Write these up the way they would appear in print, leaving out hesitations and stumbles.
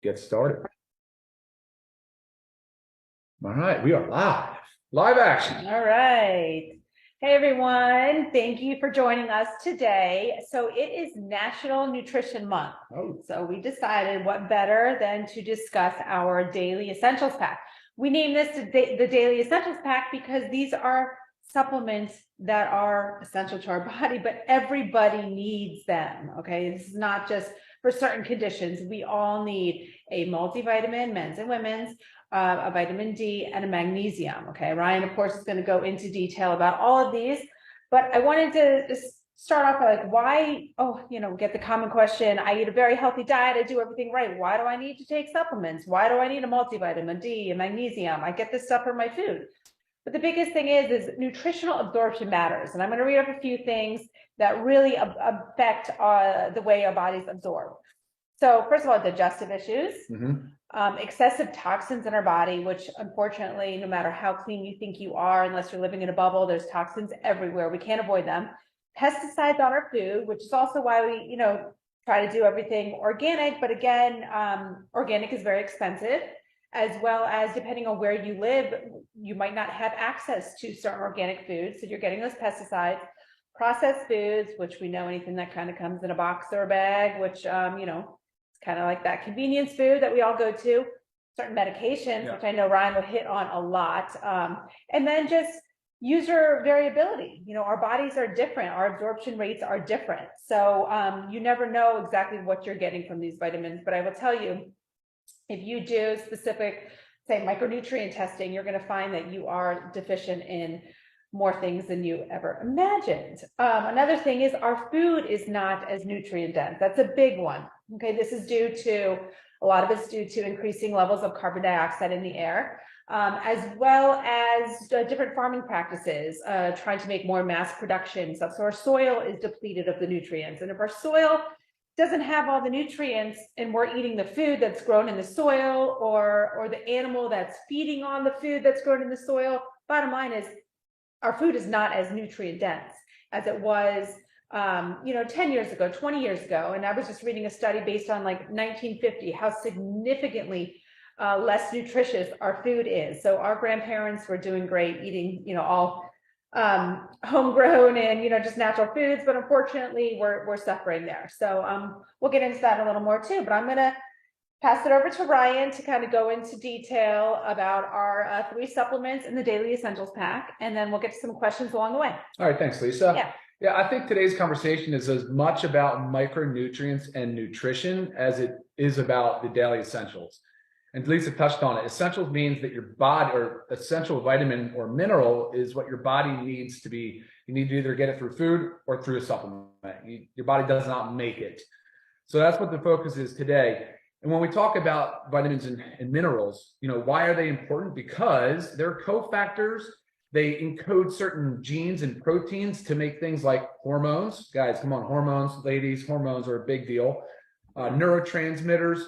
get started. All right, we are live. Live action. All right. Hey, everyone. Thank you for joining us today. So it is National Nutrition Month. So we decided what better than to discuss our Daily Essentials Pack. We named this the Daily Essentials Pack because these are supplements that are essential to our body, but everybody needs them, okay? This is not just for certain conditions. We all need a multivitamin, men's and women's, a vitamin D, and a magnesium. Okay, Ryan, of course, is going to go into detail about all of these, but I wanted to just start off by like, why, get the common question, I eat a very healthy diet, I do everything right. Why do I need to take supplements? Why do I need a multivitamin D and magnesium? I get this stuff from my food. But the biggest thing is nutritional absorption matters. And I'm going to read up a few things that really affect the way our bodies absorb. So first of all, digestive issues, excessive toxins in our body, which unfortunately, no matter how clean you think you are, unless you're living in a bubble, there's toxins everywhere. We can't avoid them. Pesticides on our food, which is also why we, try to do everything organic. But again, organic is very expensive, as well as depending on where you live, you might not have access to certain organic foods. So you're getting those pesticides. Processed foods, which we know anything that kind of comes in a box or a bag, which, kind of like that convenience food that we all go to, certain medications, which I know Ryan will hit on a lot. And then just user variability. Our bodies are different. Our absorption rates are different. So you never know exactly what you're getting from these vitamins. But I will tell you, if you do specific, say, micronutrient testing, you're going to find that you are deficient in more things than you ever imagined. Another thing is our food is not as nutrient dense. That's a big one. Okay, this is due to, a lot of it's due to increasing levels of carbon dioxide in the air, as well as different farming practices, trying to make more mass production stuff. So our soil is depleted of the nutrients. And if our soil doesn't have all the nutrients and we're eating the food that's grown in the soil or the animal that's feeding on the food that's grown in the soil, bottom line is our food is not as nutrient dense as it was 10 years ago, 20 years ago. And I was just reading a study based on like 1950, how significantly less nutritious our food is. So our grandparents were doing great, eating, all homegrown and, just natural foods, but unfortunately we're suffering there. So we'll get into that a little more too, but I'm going to pass it over to Ryan to kind of go into detail about our 3 supplements in the Daily Essentials Pack, and then we'll get to some questions along the way. All right, thanks, Lisa. Yeah, I think today's conversation is as much about micronutrients and nutrition as it is about the daily essentials. And Lisa touched on it. Essentials means that your body, or essential vitamin or mineral, is what your body needs to be. You need to either get it through food or through a supplement. Your body does not make it. So that's what the focus is today. And when we talk about vitamins and minerals, why are they important? Because they're cofactors. They encode certain genes and proteins to make things like hormones. Guys, come on, hormones, ladies, hormones are a big deal. Neurotransmitters,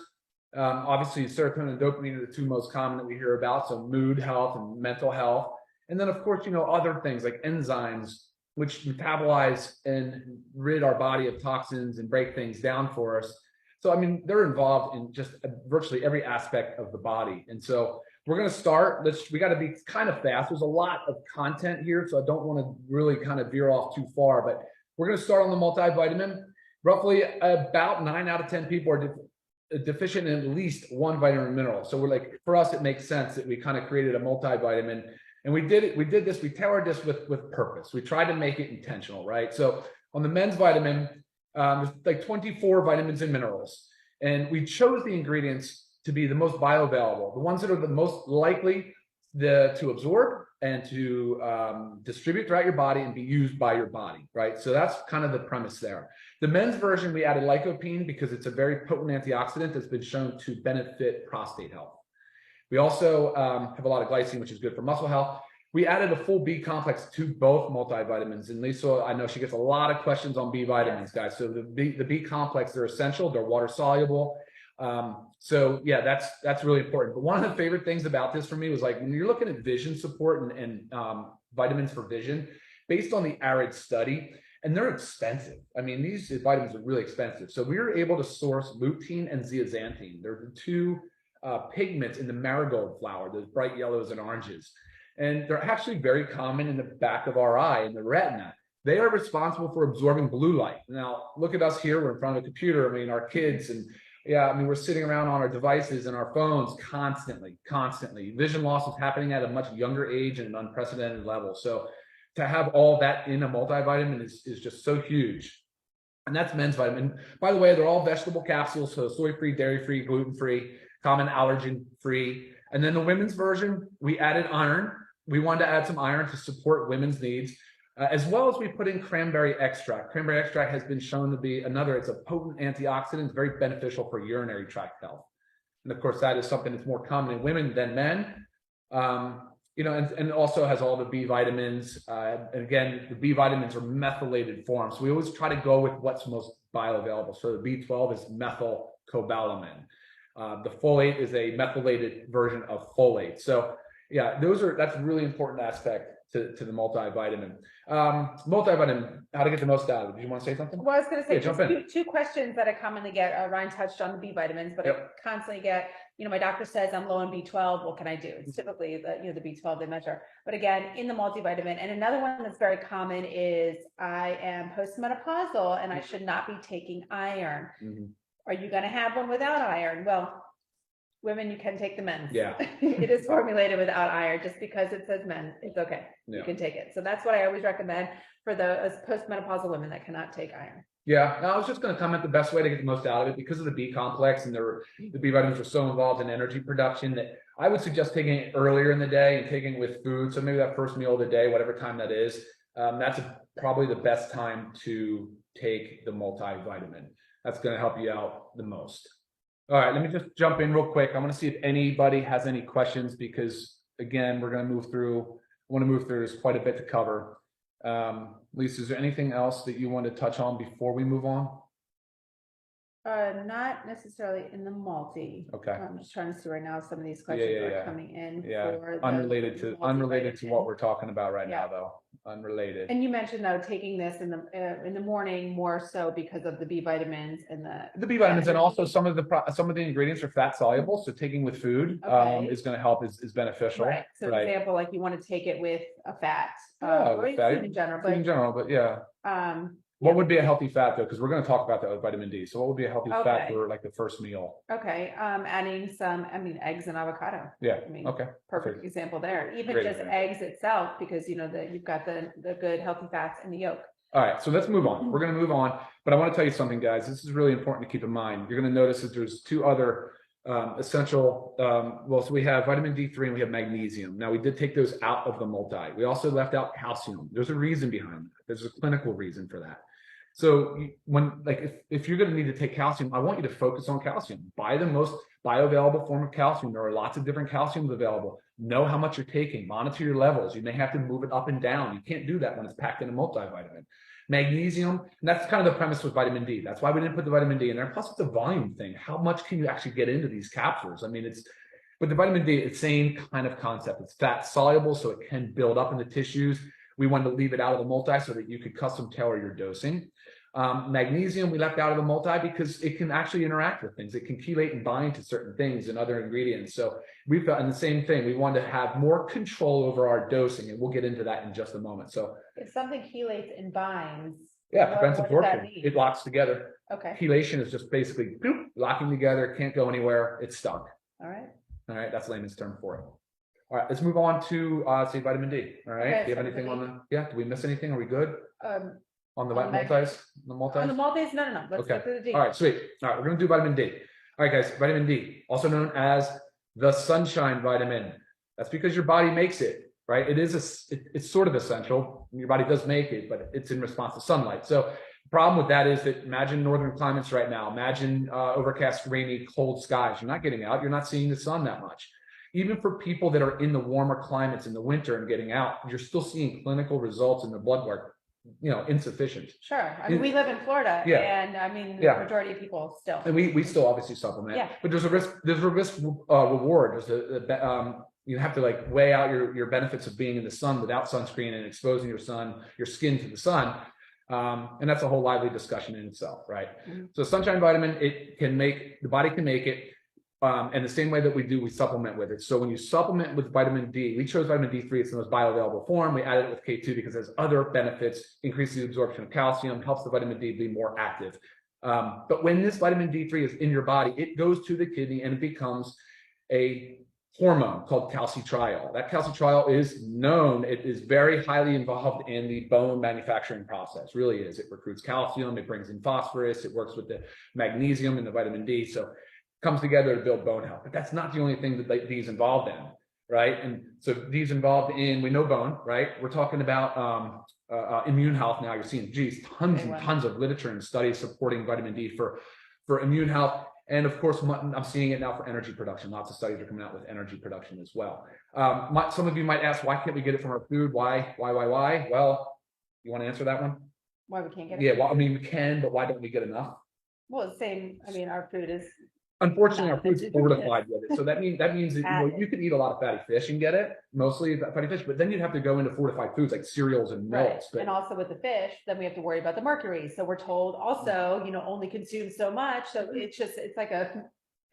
obviously serotonin and dopamine are the 2 most common that we hear about. So mood health and mental health. And then of course, other things like enzymes, which metabolize and rid our body of toxins and break things down for us. So, they're involved in just virtually every aspect of the body. And so we're going to start. We got to be kind of fast. There's a lot of content here, so I don't want to really kind of veer off too far, but we're going to start on the multivitamin. Roughly about 9 out of 10 people are deficient in at least one vitamin or mineral. So for us, it makes sense that we kind of created a multivitamin, and we tailored this with purpose. We tried to make it intentional, right? So on the men's vitamin, there's like 24 vitamins and minerals, and we chose the ingredients to be the most bioavailable, the ones that are the most likely to absorb and to distribute throughout your body and be used by your body, right? So that's kind of the premise there. The men's version, we added lycopene because it's a very potent antioxidant that's been shown to benefit prostate health. We also have a lot of glycine, which is good for muscle health. We added a full B complex to both multivitamins. And Lisa, I know she gets a lot of questions on B vitamins, guys. So the B complex, they're essential. They're water soluble. So yeah, that's really important. But one of the favorite things about this for me was like, when you're looking at vision support and vitamins for vision, based on the ARID study, and they're expensive. I mean, these vitamins are really expensive. So we were able to source lutein and zeaxanthin. They're the two pigments in the marigold flower, those bright yellows and oranges. And they're actually very common in the back of our eye, in the retina. They are responsible for absorbing blue light. Now, look at us here. We're in front of a computer. I mean, our kids and we're sitting around on our devices and our phones constantly. Vision loss is happening at a much younger age and an unprecedented level. So to have all that in a multivitamin is just so huge. And that's men's vitamin. By the way, they're all vegetable capsules, so soy-free, dairy-free, gluten-free, common allergen-free. And then the women's version, we added iron. We wanted to add some iron to support women's needs. As well as we put in cranberry extract. Cranberry extract has been shown to be it's a potent antioxidant, very beneficial for urinary tract health. And of course, that is something that's more common in women than men. And also has all the B vitamins. And again, the B vitamins are methylated forms. So we always try to go with what's most bioavailable. So the B12 is methylcobalamin. The folate is a methylated version of folate. So yeah, that's a really important aspect to the multivitamin. Multivitamin, how to get the most out of it. Do you want to say something? Well, I was going to say jump in. two questions that I commonly get. Ryan touched on the B vitamins, but I constantly get, my doctor says I'm low in B12. What can I do? It's typically the B12 they measure. But again, in the multivitamin. And another one that's very common is I am postmenopausal and I should not be taking iron. Are you going to have one without iron? Well, women, you can take the men's. Yeah. It is formulated without iron. Just because it says men, it's okay. You can take it. So that's what I always recommend for those postmenopausal women that cannot take iron. Yeah, I was just going to comment the best way to get the most out of it, because of the B complex and the B vitamins are so involved in energy production, that I would suggest taking it earlier in the day and taking it with food. So maybe that first meal of the day, whatever time that is, that's probably the best time to take the multivitamin. That's going to help you out the most. All right, let me just jump in real quick. I want to see if anybody has any questions, because again, we're going to move through. There's quite a bit to cover. Lisa, is there anything else that you want to touch on before we move on? Not necessarily in the multi. Okay. I'm just trying to see right now if some of these questions are coming in. For unrelated to what we're talking about right now, though. Unrelated. And you mentioned though taking this in the morning more so because of the B vitamins and the B vitamins, and also some of the ingredients are fat soluble, so taking with food is going to help, is beneficial. Right. So example, like you want to take it with a fat, or food in general, but yeah. What would be a healthy fat though? Because we're going to talk about that with vitamin D. So what would be a healthy fat for like the first meal? Okay. Adding some, eggs and avocado. Yeah. Perfect example there. Even just eggs itself, because you've got the good healthy fats in the yolk. All right. So let's move on. We're going to move on, but I want to tell you something, guys. This is really important to keep in mind. You're going to notice that there's two other essential, so we have vitamin D3 and we have magnesium. Now we did take those out of the multi. We also left out calcium. There's a reason behind that. There's a clinical reason for that. So if you're going to need to take calcium, I want you to focus on calcium. Buy the most bioavailable form of calcium. There are lots of different calciums available. Know how much you're taking, monitor your levels. You may have to move it up and down. You can't do that when it's packed in a multivitamin. Magnesium, and that's kind of the premise with vitamin D. That's why we didn't put the vitamin D in there. Plus, it's a volume thing. How much can you actually get into these capsules? But the vitamin D, it's the same kind of concept. It's fat soluble, so it can build up in the tissues. We wanted to leave it out of the multi so that you could custom tailor your dosing. Magnesium, we left out of the multi because it can actually interact with things. It can chelate and bind to certain things and other ingredients. So we felt, and the same thing, we wanted to have more control over our dosing, and we'll get into that in just a moment. So if something chelates and binds, prevents absorption. It locks together. Okay. Chelation is just basically locking together, can't go anywhere, it's stuck. All right, that's layman's term for it. All right, let's move on to say vitamin D. All right. Do you have anything on the? Did we miss anything? Are we good? On the multis? On the multis? No. Let's go to the D. All right, sweet. All right, we're going to do vitamin D. All right, guys, vitamin D, also known as the sunshine vitamin. That's because your body makes it, right? It's sort of essential. Your body does make it, but it's in response to sunlight. So the problem with that is that imagine northern climates right now. Imagine overcast, rainy, cold skies. You're not getting out. You're not seeing the sun that much. Even for people that are in the warmer climates in the winter and getting out, you're still seeing clinical results in the blood work. Insufficient. Sure. We live in Florida, and the majority of people still. And we still obviously supplement. Yeah. But there's a risk reward. You have to weigh out your benefits of being in the sun without sunscreen and exposing your skin to the sun And that's a whole lively discussion in itself, right? Mhm. So sunshine vitamin, the body can make it. And the same way that we supplement with it. So when you supplement with vitamin D, we chose vitamin D3, it's the most bioavailable form. We added it with K2 because it has other benefits, increases the absorption of calcium, helps the vitamin D be more active. But when this vitamin D3 is in your body, it goes to the kidney and it becomes a hormone called calcitriol. That calcitriol is known, it is very highly involved in the bone manufacturing process, really is. It recruits calcium, it brings in phosphorus, it works with the magnesium and the vitamin D. So comes together to build bone health. But that's not the only thing that D's involved in, right? And so D's involved in, we know bone, right? We're talking about immune health now. You're seeing, geez, tons and tons of literature and studies supporting vitamin D for immune health. And of course, I'm seeing it now for energy production. Lots of studies are coming out with energy production as well. Some of you might ask, why can't we get it from our food? Why? Well, you want to answer that one? Why we can't get it? Yeah, well, I mean, we can, but why don't we get enough? Well, the same, I mean, our food is. Unfortunately, our food's fortified with it. So that means that you can eat a lot of fatty fish and get it, mostly fatty fish, but then you'd have to go into fortified foods like cereals and milks. Right. And also with the fish, then we have to worry about the mercury. So we're told also, only consume so much. So it's like a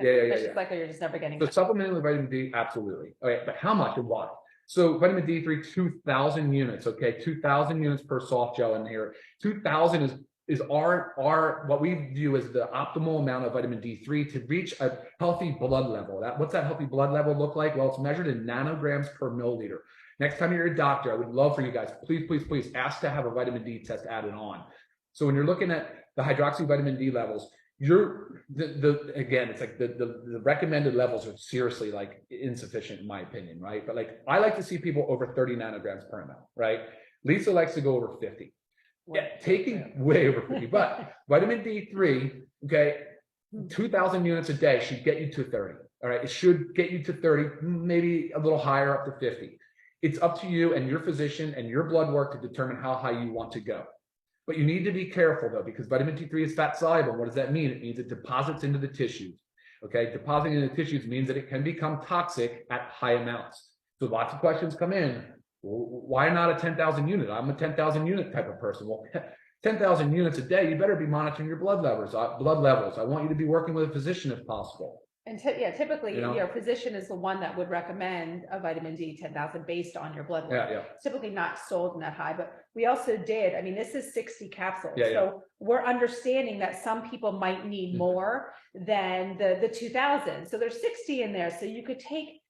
cycle you're just never getting. So supplementing with vitamin D, absolutely. Okay, but how much and why? So vitamin D3, 2,000 units. Okay, 2,000 units per soft gel in here. 2,000 is our what we view as the optimal amount of vitamin D3 to reach a healthy blood level. What's that healthy blood level look like? Well, it's measured in nanograms per milliliter. Next time you're a doctor, I would love for you guys, please ask to have a vitamin D test added on. So when you're looking at the hydroxy vitamin D levels, again, it's like the recommended levels are seriously like insufficient in my opinion, right? But like I like to see people over 30 nanograms per ml, right? Lisa likes to go over 50. Yeah, taking way over 50, but vitamin D3, okay, 2,000 units a day should get you to 30. All right, it should get you to 30, maybe a little higher up to 50. It's up to you and your physician and your blood work to determine how high you want to go. But you need to be careful though, because vitamin D3 is fat soluble. What does that mean? It means it deposits into the tissues. Okay, depositing into the tissues means that it can become toxic at high amounts. So lots of questions come in. Why not a 10,000 unit? I'm a 10,000 unit type of person. Well, 10,000 units a day, you better be monitoring your blood levels. I want you to be working with a physician if possible. And typically your physician is the one that would recommend a vitamin D 10,000 based on your blood work. It's typically not sold in that high, but we also did. I mean, this is 60 capsules. So we're understanding that some people might need more than the 2,000. So there's 60 in there. So you could take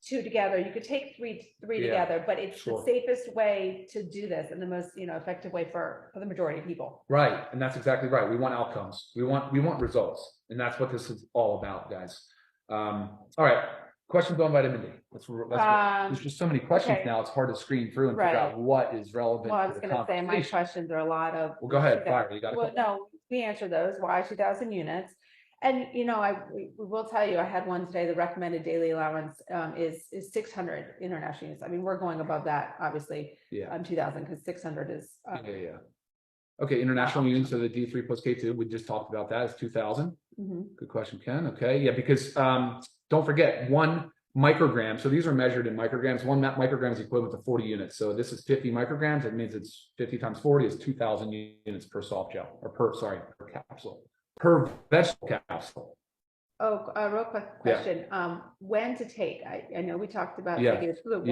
2 together, you could take three together, but it's the safest way to do this and the most effective way for the majority of people. Right, and that's exactly right. We want outcomes. We want results, and that's what this is all about, guys. All right, questions on vitamin D. There's just so many questions now. It's hard to screen through and figure out what is relevant. Well, I was going to say my questions are a lot of. Well, go ahead, fire. You got it. No, we answer those. Why 2,000 units? And we will tell you, I had one today. The recommended daily allowance is 600 international units. I mean, we're going above that, obviously. 2,000 because 600 is. Okay, international units. So the D3 plus K2. We just talked about that. It's 2,000. Good question, Ken. Okay, yeah, because don't forget 1 microgram. So these are measured in micrograms. 1 microgram is equivalent to 40 units. So this is 50 micrograms. It means it's 50 times 40 is 2,000 units per soft gel or per capsule. Per vegetable capsule. Oh, a real quick question. When to take? I know we talked about taking this fluid.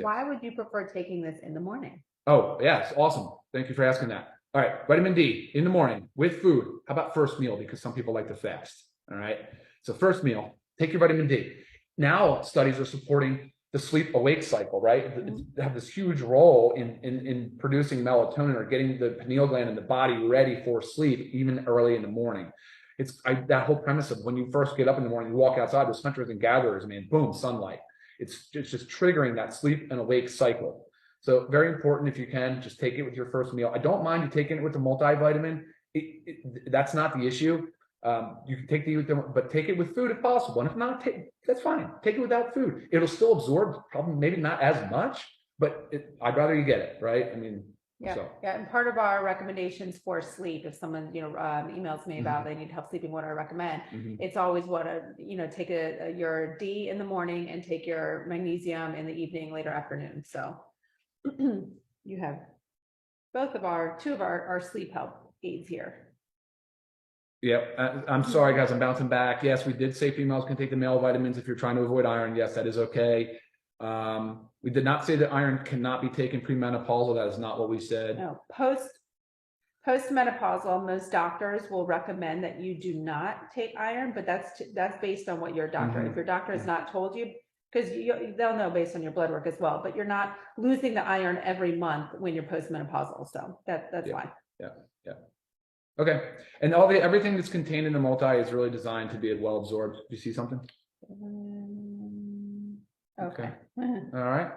Why would you prefer taking this in the morning? Oh, yes. Awesome. Thank you for asking that. All right. Vitamin D in the morning with food. How about first meal? Because some people like to fast. All right. So first meal, take your vitamin D. Now studies are supporting the sleep awake cycle, right? They have this huge role in producing melatonin or getting the pineal gland in the body ready for sleep, even early in the morning. It's that whole premise of when you first get up in the morning, you walk outside, there's hunters and gatherers, man, boom, sunlight. It's just triggering that sleep and awake cycle. So very important, if you can, just take it with your first meal. I don't mind you taking it with the multivitamin. That's not the issue. You can take but take it with food if possible. And if not, that's fine. Take it without food. It'll still absorb, probably maybe not as much, but I'd rather you get it, right? I mean, and part of our recommendations for sleep, if someone emails me about they need help sleeping, what I recommend, it's always take your D in the morning and take your magnesium in the evening, later afternoon. So you have two of our sleep help aids here. Yep. I'm sorry, guys. I'm bouncing back. Yes, we did say females can take the male vitamins if you're trying to avoid iron. Yes, that is okay. We did not say that iron cannot be taken premenopausal. That is not what we said. No, postmenopausal, most doctors will recommend that you do not take iron, but that's based on what your doctor, if your doctor has not told you, because they'll know based on your blood work as well, but you're not losing the iron every month when you're postmenopausal. So that's fine. Yeah. Okay. And everything that's contained in the multi is really designed to be well absorbed. Do you see something? Okay. All right.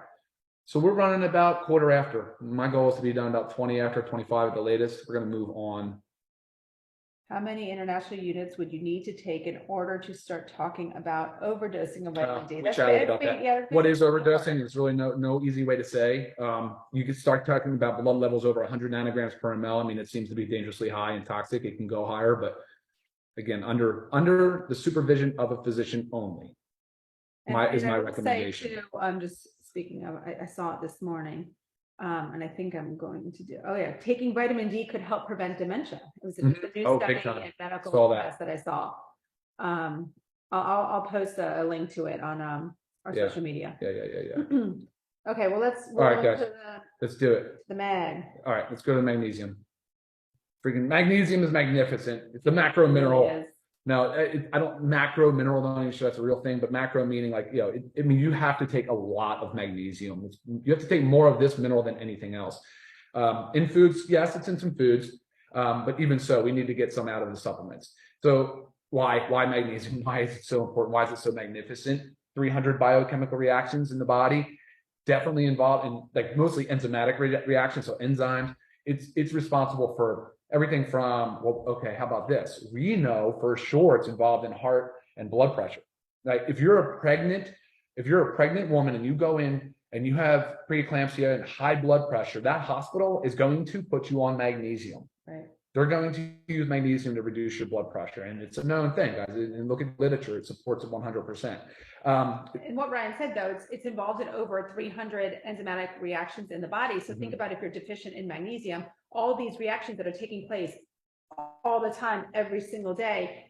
So we're running about quarter after. My goal is to be done about 20 after, 25 at the latest. We're going to move on. How many international units would you need to take in order to start talking about overdosing of vitamin D? We chatted about that. Yeah, what is overdosing? There's really no easy way to say. You can start talking about blood levels over 100 nanograms per ml. I mean, it seems to be dangerously high and toxic. It can go higher, but again, under the supervision of a physician only. Is my recommendation. Too, I'm just speaking of, I saw it this morning. And I think I'm going to do, taking vitamin D could help prevent dementia. It was a new study in medical test that I saw. I'll post a link to it on our social media. Yeah. Okay, well, all right, guys, let's do it. The mag. All right, let's go to the magnesium. Freaking magnesium is magnificent. It's the macro mineral. Now, I don't macro mineral, not even sure that's a real thing, but macro meaning like, I mean, you have to take a lot of magnesium. You have to take more of this mineral than anything else. In foods, yes, it's in some foods, but even so, we need to get some out of the supplements. So why magnesium? Why is it so important? Why is it so magnificent? 300 biochemical reactions in the body, definitely involved in like mostly enzymatic reactions. So enzymes, it's responsible for everything from, well, okay, how about this? We know for sure it's involved in heart and blood pressure. Like if you're a pregnant woman and you go in and you have preeclampsia and high blood pressure, that hospital is going to put you on magnesium. Right. They're going to use magnesium to reduce your blood pressure. And it's a known thing, guys. And look at literature, it supports it 100%. And what Ryan said, though, it's involved in over 300 enzymatic reactions in the body. So think about if you're deficient in magnesium, all these reactions that are taking place all the time, every single day.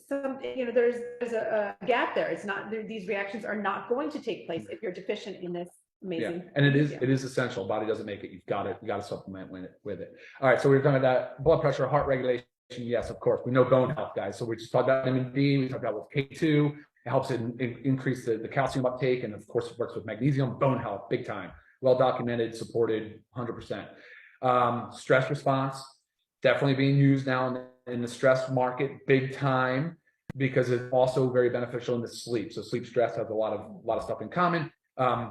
There's a gap there. It's not, these reactions are not going to take place if you're deficient in this amazing. Yeah, and it is essential. Body doesn't make it. You got to supplement with it. All right. So we're talking about blood pressure, heart regulation. Yes, of course. We know bone health, guys. So we just talked about vitamin D. We talked about with K2. It helps increase the calcium uptake, and of course, it works with magnesium. Bone health, big time. Well documented, supported, 100%. Stress response, definitely being used now in the stress market, big time, because it's also very beneficial in the sleep. So sleep stress has a lot of stuff in common. And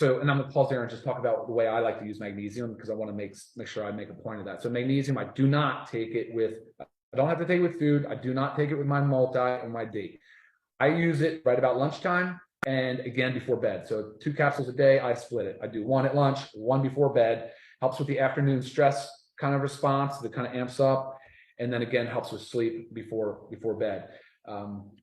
I'm gonna pause there and just talk about the way I like to use magnesium, because I want to make sure I make a point of that. So magnesium, I do not take it with, I don't have to take it with food. I do not take it with my multi or my D. I use it right about lunchtime and again before bed. So 2 capsules a day, I split it. I do 1 at lunch, 1 before bed. Helps with the afternoon stress kind of response that kind of amps up. And then again, helps with sleep before bed.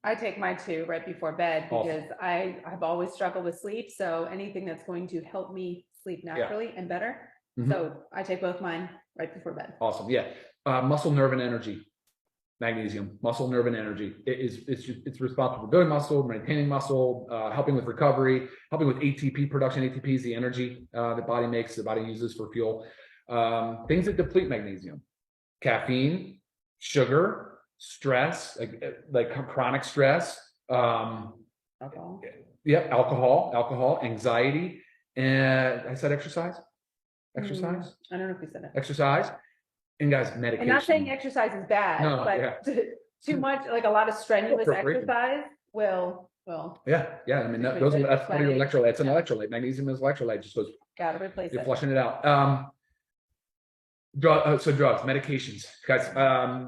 I take mine too right before bed because I've always struggled with sleep. So anything that's going to help me sleep naturally and better. So I take both mine right before bed. Awesome. Yeah. Muscle, nerve, and energy. Magnesium, muscle, nerve, and energy. It's responsible for building muscle, maintaining muscle, helping with recovery, helping with ATP production. ATP is the energy the body makes, the body uses for fuel. Things that deplete magnesium: caffeine, sugar, stress, like chronic stress, alcohol. Yep, alcohol, anxiety, and I said exercise. I don't know if we said that. Exercise. And guys, medication. And not saying exercise is bad, but too much, like a lot of strenuous exercise will. Yeah. I mean, that's part of your electrolyte. It's an electrolyte. Magnesium is electrolyte. Just goes. Gotta replace it. You're flushing it out. So drugs, medications, guys.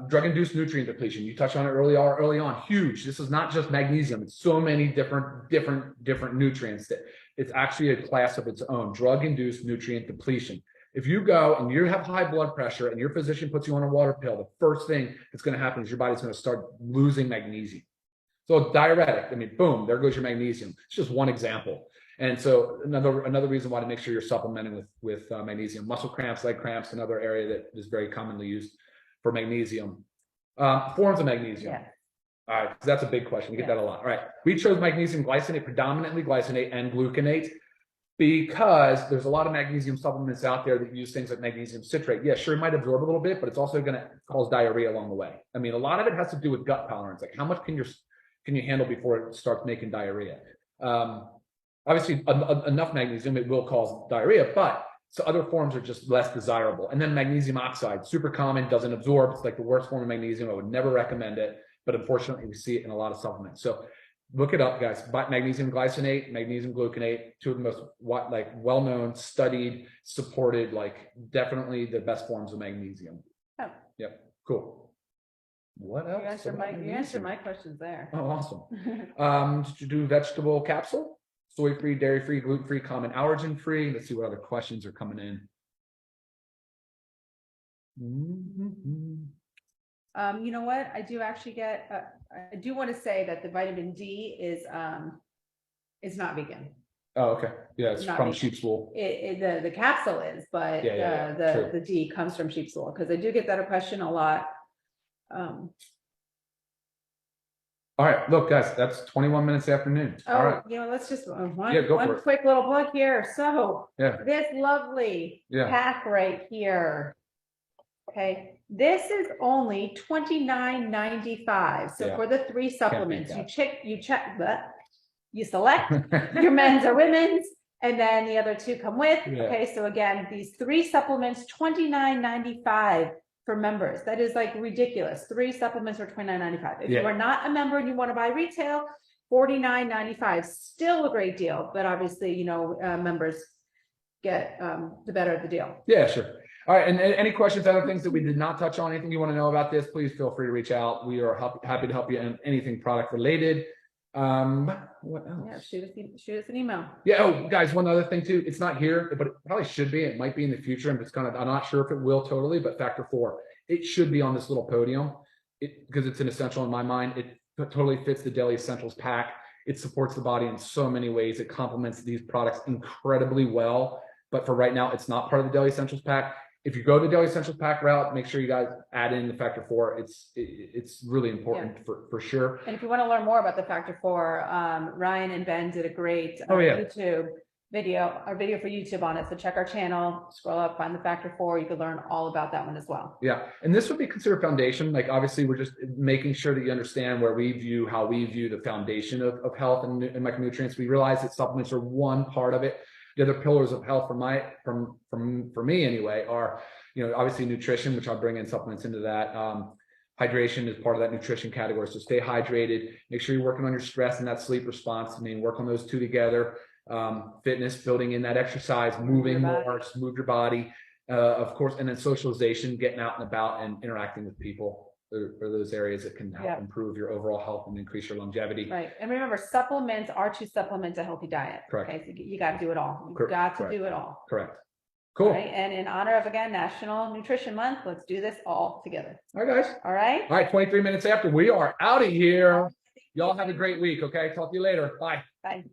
Drug-induced nutrient depletion. You touched on it early on. Huge. This is not just magnesium. It's so many different nutrients that it's actually a class of its own. Drug-induced nutrient depletion. If you go and you have high blood pressure and your physician puts you on a water pill, the first thing that's going to happen is your body's going to start losing magnesium. So diuretic, I mean, boom, there goes your magnesium. It's just one example. And so another reason why to make sure you're supplementing with magnesium. Muscle cramps, leg cramps, another area that is very commonly used for magnesium. Forms of magnesium. Yeah. All right, that's a big question. We get that a lot. All right, we chose magnesium glycinate, predominantly glycinate and gluconate, because there's a lot of magnesium supplements out there that use things like magnesium citrate. Yeah, sure, it might absorb a little bit, but it's also going to cause diarrhea along the way. I mean, a lot of it has to do with gut tolerance. Like, how much can you handle before it starts making diarrhea? Obviously, enough magnesium, it will cause diarrhea, but so other forms are just less desirable. And then magnesium oxide, super common, doesn't absorb. It's like the worst form of magnesium. I would never recommend it, but unfortunately, we see it in a lot of supplements. So look it up, guys. Magnesium glycinate, magnesium gluconate, two of the most well-known, studied, supported, definitely the best forms of magnesium. Oh. Yep. Cool. What else? You answered my questions there. Oh, awesome. Did you do vegetable capsule? Soy-free, dairy-free, gluten-free, common allergen-free. Let's see what other questions are coming in. You know what? I do actually get. I do want to say that the vitamin D is not vegan. Oh, okay. Yeah, it's from vegan. sheep's wool. The capsule is, but the D comes from sheep's wool, because I do get that question a lot. All right, look, guys, that's 21 minutes after noon. All right. Let's just one quick little plug here. So this lovely Yeah. pack right here. Okay, this is only $29.95. So for the 3 supplements, you select your men's or women's, and then the other 2 come with. Yeah. Okay, so again, these 3 supplements, $29.95 for members. That is like ridiculous. 3 supplements are $29.95. If you are not a member and you want to buy retail, $49.95. Still a great deal, but obviously, members get the better of the deal. Yeah, sure. All right, and any questions, other things that we did not touch on, anything you want to know about this, please feel free to reach out. We are happy to help you in anything product related. What else? Yeah, shoot us an email. Yeah. Oh, guys, one other thing too. It's not here, but it probably should be. It might be in the future. I'm not sure if it will totally, but factor 4, it should be on this little podium because it's an essential in my mind. It totally fits the Daily Essentials pack. It supports the body in so many ways. It complements these products incredibly well. But for right now, it's not part of the Daily Essentials pack. If you go the Daily Essentials pack route, make sure you guys add in the factor 4. It's really important for sure. And if you want to learn more about the factor 4, Ryan and Ben did a great YouTube video for YouTube on it. So check our channel, scroll up, find the factor 4. You could learn all about that one as well. Yeah, and this would be considered foundation. Like, obviously, we're just making sure that you understand how we view the foundation of health and micronutrients. We realize that supplements are one part of it. The other pillars of health for me anyway are, obviously nutrition, which I'll bring in supplements into that. Hydration is part of that nutrition category. So stay hydrated, make sure you're working on your stress and that sleep response. Work on those 2 together. Fitness, building in that exercise, moving more, just move your body, of course, and then socialization, getting out and about and interacting with people. Or those areas that can help improve your overall health and increase your longevity. Right. And remember, supplements are to supplement a healthy diet. Correct. Okay. So you got to do it all. You've got to do it all. Correct. Cool. Right? And in honor of, again, National Nutrition Month, let's do this all together. All right, guys. All right. All right. 23 minutes after, we are out of here. Y'all have a great week. Okay. Talk to you later. Bye. Bye.